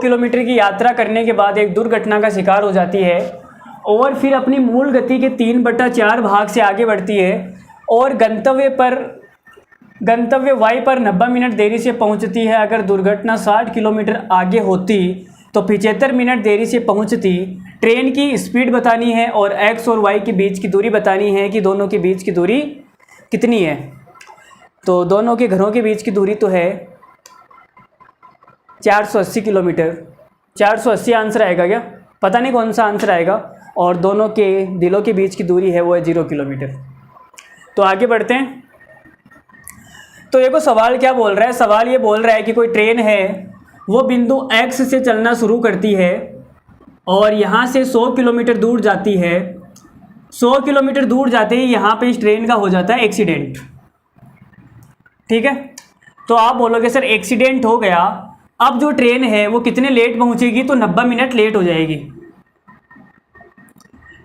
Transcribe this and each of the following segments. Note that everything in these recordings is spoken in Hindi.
किलोमीटर की यात्रा करने के बाद एक दुर्घटना का शिकार हो जाती है और फिर अपनी मूल गति के 3/4 भाग से आगे बढ़ती है और गंतव्य वाई पर 90 मिनट देरी से पहुंचती है। अगर दुर्घटना 60 किलोमीटर आगे होती तो 75 मिनट देरी से पहुंचती। ट्रेन की स्पीड बतानी है और एक्स और वाई के बीच की दूरी बतानी है कि दोनों के बीच की दूरी कितनी है। तो दोनों के घरों के बीच की दूरी तो है 480 किलोमीटर। 480 आंसर आएगा क्या? पता नहीं कौन सा आंसर आएगा। और दोनों के दिलों के बीच की दूरी है वो है 0 किलोमीटर। तो आगे बढ़ते हैं। तो देखो सवाल क्या बोल रहा है। सवाल ये बोल रहा है कि कोई ट्रेन है, वो बिंदु एक्स से चलना शुरू करती है और यहाँ से 100 किलोमीटर दूर जाती है। 100 किलोमीटर दूर जाते ही यहाँ पे इस ट्रेन का हो जाता है एक्सीडेंट। ठीक है, तो आप बोलोगे सर एक्सीडेंट हो गया, अब जो ट्रेन है वो कितने लेट पहुँचेगी? तो 90 मिनट लेट हो जाएगी।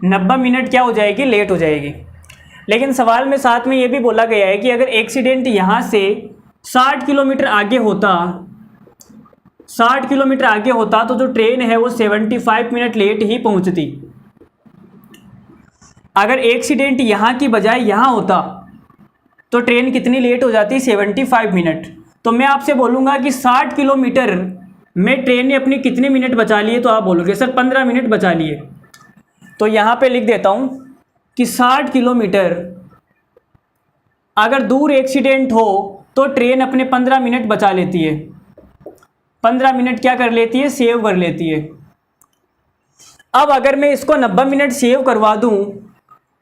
90 मिनट क्या हो जाएगी? लेट हो जाएगी। लेकिन सवाल में साथ में ये भी बोला गया है कि अगर एक्सीडेंट यहाँ से 60 किलोमीटर आगे होता, 60 किलोमीटर आगे होता तो जो ट्रेन है वो 75 मिनट लेट ही पहुँचती। अगर एक्सीडेंट यहाँ की बजाय यहाँ होता तो ट्रेन कितनी लेट हो जाती? 75 मिनट। तो मैं आपसे बोलूँगा कि 60 किलोमीटर में ट्रेन ने अपनी कितने मिनट बचा लिए? तो आप बोलोगे सर 15 मिनट बचा लिए। तो यहाँ पे लिख देता हूँ कि 60 किलोमीटर अगर दूर एक्सीडेंट हो तो ट्रेन अपने 15 मिनट बचा लेती है। 15 मिनट क्या कर लेती है? सेव कर लेती है। अब अगर मैं इसको 90 मिनट सेव करवा दूँ,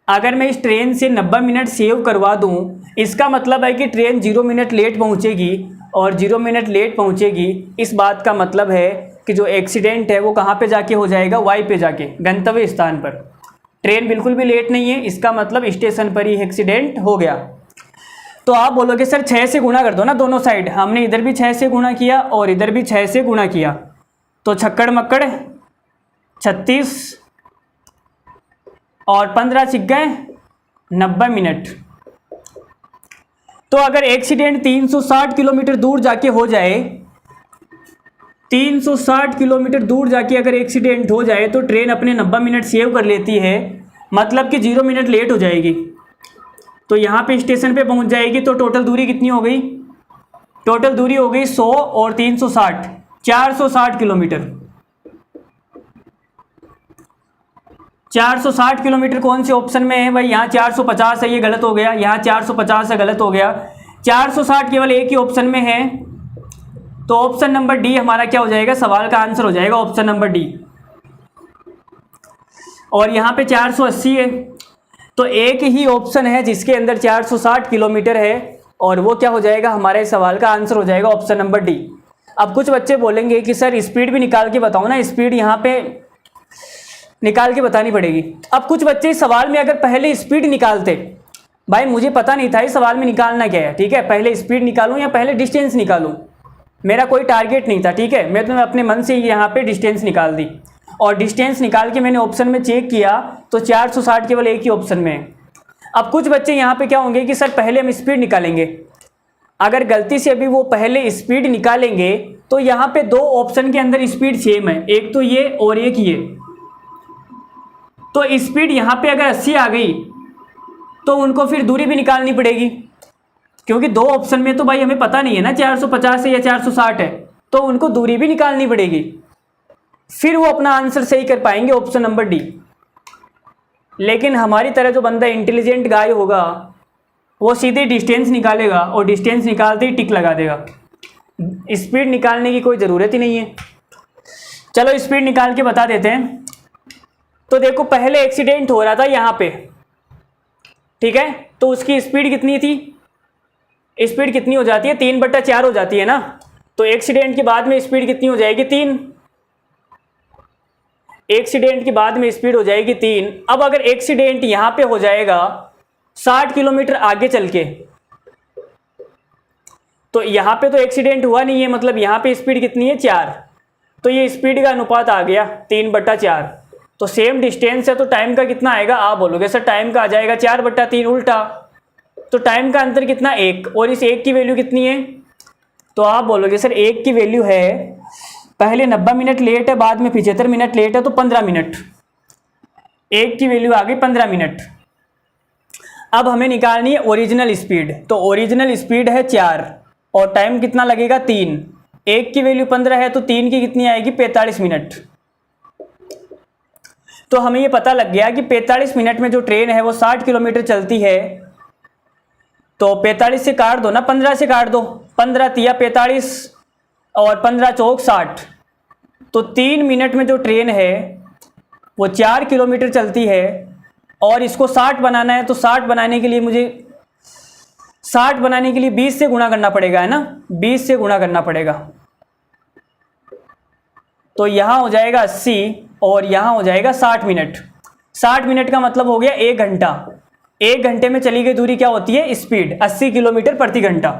अगर मैं इस ट्रेन से 90 मिनट सेव करवा दूँ, इसका मतलब है कि ट्रेन 0 मिनट लेट पहुँचेगी और 0 मिनट लेट पहुँचेगी। इस बात का मतलब है कि जो एक्सीडेंट है वो कहाँ पे जाके हो जाएगा? वाई पे जाके, गंतव्य स्थान पर। ट्रेन बिल्कुल भी लेट नहीं है, इसका मतलब स्टेशन पर ही एक्सीडेंट हो गया। तो आप बोलोगे सर 6 से गुणा कर दो ना दोनों साइड। हमने इधर भी 6 से गुणा किया और इधर भी 6 से गुणा किया, तो छक्कड़ मक्कड़ 36 और 15 छिक गए 90 मिनट। तो अगर एक्सीडेंट 360 किलोमीटर दूर जाके हो जाए, 360 किलोमीटर दूर जाके अगर एक्सीडेंट हो जाए तो ट्रेन अपने 90 मिनट सेव कर लेती है, मतलब कि 0 मिनट लेट हो जाएगी। तो यहाँ पे स्टेशन पे पहुँच जाएगी। तो टोटल दूरी कितनी हो गई? टोटल दूरी हो गई 100 और 360, 460 किलोमीटर। 460 किलोमीटर कौन से ऑप्शन में है भाई? यहाँ 450 है, ये गलत हो गया। यहाँ 450 है, गलत हो गया। 460 केवल एक ही ऑप्शन में है, तो ऑप्शन नंबर डी हमारा क्या हो जाएगा? सवाल का आंसर हो जाएगा ऑप्शन नंबर डी। और यहाँ पे 480 है, तो एक ही ऑप्शन है जिसके अंदर 460 किलोमीटर है और वो क्या हो जाएगा? हमारे सवाल का आंसर हो जाएगा ऑप्शन नंबर डी। अब कुछ बच्चे बोलेंगे कि सर स्पीड भी निकाल के बताओ ना, स्पीड यहाँ पे निकाल के बतानी पड़ेगी। अब कुछ बच्चे सवाल में अगर पहले स्पीड निकालते, भाई मुझे पता नहीं था इस सवाल में निकालना क्या है, ठीक है, पहले स्पीड निकालूं या पहले डिस्टेंस निकालूं, मेरा कोई टारगेट नहीं था, ठीक है, मैं तो अपने मन से यहाँ पे डिस्टेंस निकाल दी और डिस्टेंस निकाल के मैंने ऑप्शन में चेक किया तो 460 केवल एक ही ऑप्शन में है। अब कुछ बच्चे यहाँ पे क्या होंगे कि सर पहले हम स्पीड निकालेंगे। अगर गलती से अभी वो पहले स्पीड निकालेंगे तो यहाँ पे दो ऑप्शन के अंदर स्पीड सेम है, एक तो ये और एक ये, तो स्पीड यहाँ पे अगर 80 आ गई तो उनको फिर दूरी भी निकालनी पड़ेगी, क्योंकि दो ऑप्शन में तो भाई हमें पता नहीं है ना 450 है या 460 है, तो उनको दूरी भी निकालनी पड़ेगी, फिर वो अपना आंसर सही कर पाएंगे ऑप्शन नंबर डी। लेकिन हमारी तरह जो बंदा इंटेलिजेंट गाय होगा वो सीधे डिस्टेंस निकालेगा और डिस्टेंस निकालते ही टिक लगा देगा, स्पीड निकालने की कोई ज़रूरत ही नहीं है। चलो स्पीड निकाल के बता देते हैं। तो देखो पहले एक्सीडेंट हो रहा था यहाँ पे, ठीक है, तो उसकी स्पीड कितनी थी? स्पीड कितनी हो जाती है? 3/4 हो जाती है ना। तो एक्सीडेंट के बाद में स्पीड कितनी हो जाएगी? 3। एक्सीडेंट के बाद में स्पीड हो जाएगी 3। अब अगर एक्सीडेंट यहाँ पे हो जाएगा 60 किलोमीटर आगे चल के, तो यहाँ पे तो एक्सीडेंट हुआ नहीं है, मतलब यहाँ पे स्पीड कितनी है? 4। तो ये स्पीड का अनुपात आ गया 3/4। तो सेम डिस्टेंस है तो टाइम का कितना आएगा? आप बोलोगे सर टाइम का आ जाएगा 4/3 उल्टा, तो टाइम का अंतर कितना? 1। और इस 1 की वैल्यू कितनी है? तो आप बोलोगे सर 1 की वैल्यू है पहले 90 मिनट लेट है, बाद में 75 मिनट लेट है, तो 15 मिनट। एक की वैल्यू आ गई 15 मिनट। अब हमें निकालनी है ओरिजिनल स्पीड। तो ओरिजिनल स्पीड है 4 और टाइम कितना लगेगा 3। एक की वैल्यू 15 है तो 3 की कितनी आएगी 45 मिनट। तो हमें ये पता लग गया कि 45 मिनट में जो ट्रेन है वो 60 किलोमीटर चलती है। तो 45 से काट दो ना, 15 से काट दो, 15 तिया 45 और 15 चौक 60। तो 3 मिनट में जो ट्रेन है वो 4 किलोमीटर चलती है और इसको 60 बनाना है। तो 60 बनाने के लिए मुझे 20 से गुणा करना पड़ेगा, है ना, 20 से गुणा करना पड़ेगा। तो यहाँ हो जाएगा 80 और यहाँ हो जाएगा 60 मिनट। 60 मिनट का मतलब हो गया 1 घंटा। 1 घंटे में चली गई दूरी क्या होती है, स्पीड 80 किलोमीटर प्रति घंटा।